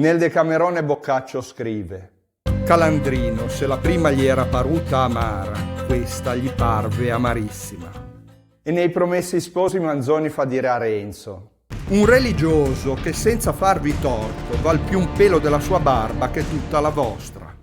Nel Decamerone Boccaccio scrive: Calandrino, se la prima gli era paruta amara, questa gli parve amarissima. E nei Promessi Sposi Manzoni fa dire a Renzo: un religioso che senza farvi torto val più un pelo della sua barba che tutta la vostra.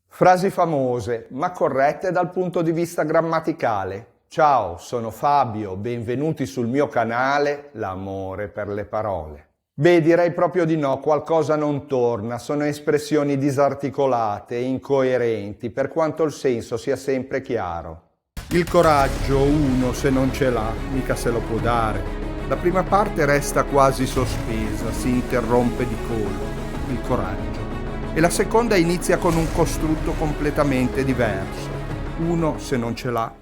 Frasi famose, ma corrette dal punto di vista grammaticale. Ciao, sono Fabio, benvenuti sul mio canale, l'amore per le parole. Beh, direi proprio di no, qualcosa non torna, sono espressioni disarticolate e incoerenti, per quanto il senso sia sempre chiaro. Il coraggio uno se non ce l'ha, mica se lo può dare. La prima parte resta quasi sospesa, si interrompe di colpo, il coraggio. E la seconda inizia con un costrutto completamente diverso. Uno se non ce l'ha.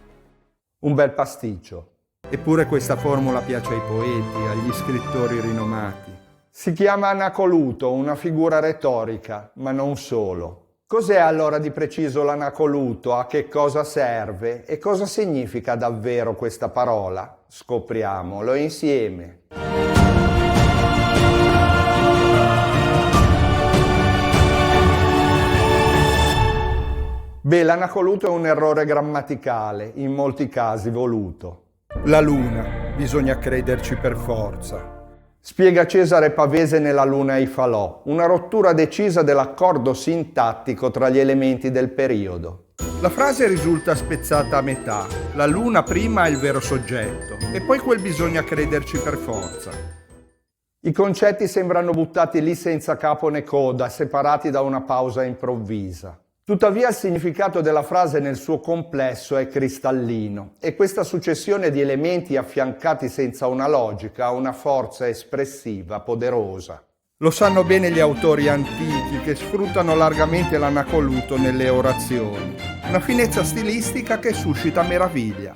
Un bel pasticcio. Eppure questa formula piace ai poeti, agli scrittori rinomati. Si chiama anacoluto, una figura retorica, ma non solo. Cos'è allora di preciso l'anacoluto? A che cosa serve? E cosa significa davvero questa parola? Scopriamolo insieme. Beh, l'anacoluto è un errore grammaticale, in molti casi voluto. La luna, bisogna crederci per forza. Spiega Cesare Pavese nella Luna e i falò, una rottura decisa dell'accordo sintattico tra gli elementi del periodo. La frase risulta spezzata a metà, la luna prima è il vero soggetto, e poi quel bisogna crederci per forza. I concetti sembrano buttati lì senza capo né coda, separati da una pausa improvvisa. Tuttavia il significato della frase nel suo complesso è cristallino e questa successione di elementi affiancati senza una logica ha una forza espressiva poderosa. Lo sanno bene gli autori antichi che sfruttano largamente l'anacoluto nelle orazioni, una finezza stilistica che suscita meraviglia.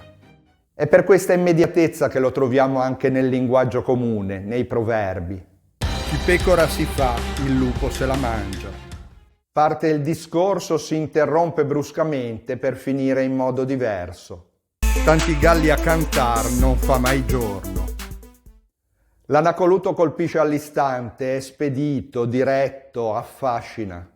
È per questa immediatezza che lo troviamo anche nel linguaggio comune, nei proverbi. Chi pecora si fa, il lupo se la mangia. Parte il discorso, si interrompe bruscamente per finire in modo diverso. Tanti galli a cantar non fa mai giorno. L'anacoluto colpisce all'istante, è spedito, diretto, affascina.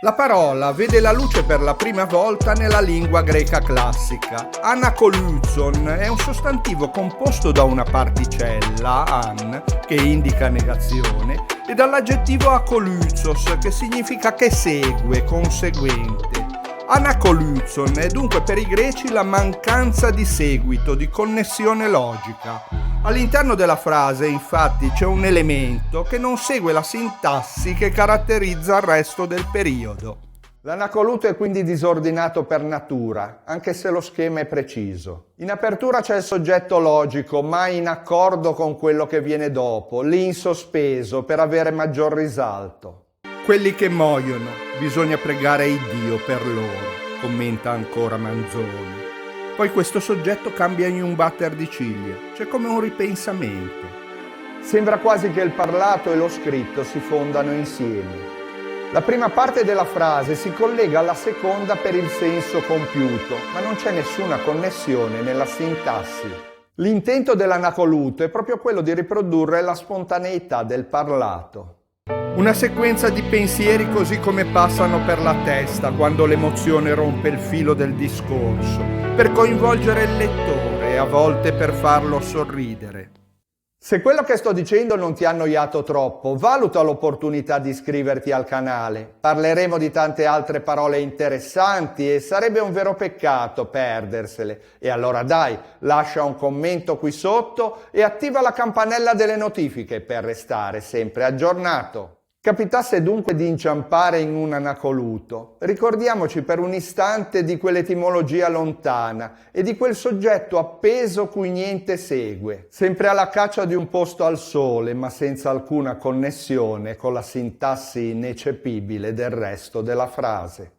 La parola vede la luce per la prima volta nella lingua greca classica. Anakolutson è un sostantivo composto da una particella, an, che indica negazione, e dall'aggettivo akolutsos, che significa che segue, conseguente. Anakolutson è dunque per i greci la mancanza di seguito, di connessione logica. All'interno della frase, infatti, c'è un elemento che non segue la sintassi che caratterizza il resto del periodo. L'anacoluto è quindi disordinato per natura, anche se lo schema è preciso. In apertura c'è il soggetto logico, mai in accordo con quello che viene dopo, lì in sospeso per avere maggior risalto. Quelli che muoiono, bisogna pregare Iddio per loro, commenta ancora Manzoni. Poi questo soggetto cambia in un batter di ciglia, c'è come un ripensamento. Sembra quasi che il parlato e lo scritto si fondano insieme. La prima parte della frase si collega alla seconda per il senso compiuto, ma non c'è nessuna connessione nella sintassi. L'intento dell'anacoluto è proprio quello di riprodurre la spontaneità del parlato. Una sequenza di pensieri così come passano per la testa quando l'emozione rompe il filo del discorso, per coinvolgere il lettore e a volte per farlo sorridere. Se quello che sto dicendo non ti ha annoiato troppo, valuta l'opportunità di iscriverti al canale. Parleremo di tante altre parole interessanti e sarebbe un vero peccato perdersele. E allora dai, lascia un commento qui sotto e attiva la campanella delle notifiche per restare sempre aggiornato. Capitasse dunque di inciampare in un anacoluto, ricordiamoci per un istante di quell'etimologia lontana e di quel soggetto appeso cui niente segue, sempre alla caccia di un posto al sole, ma senza alcuna connessione con la sintassi ineccepibile del resto della frase.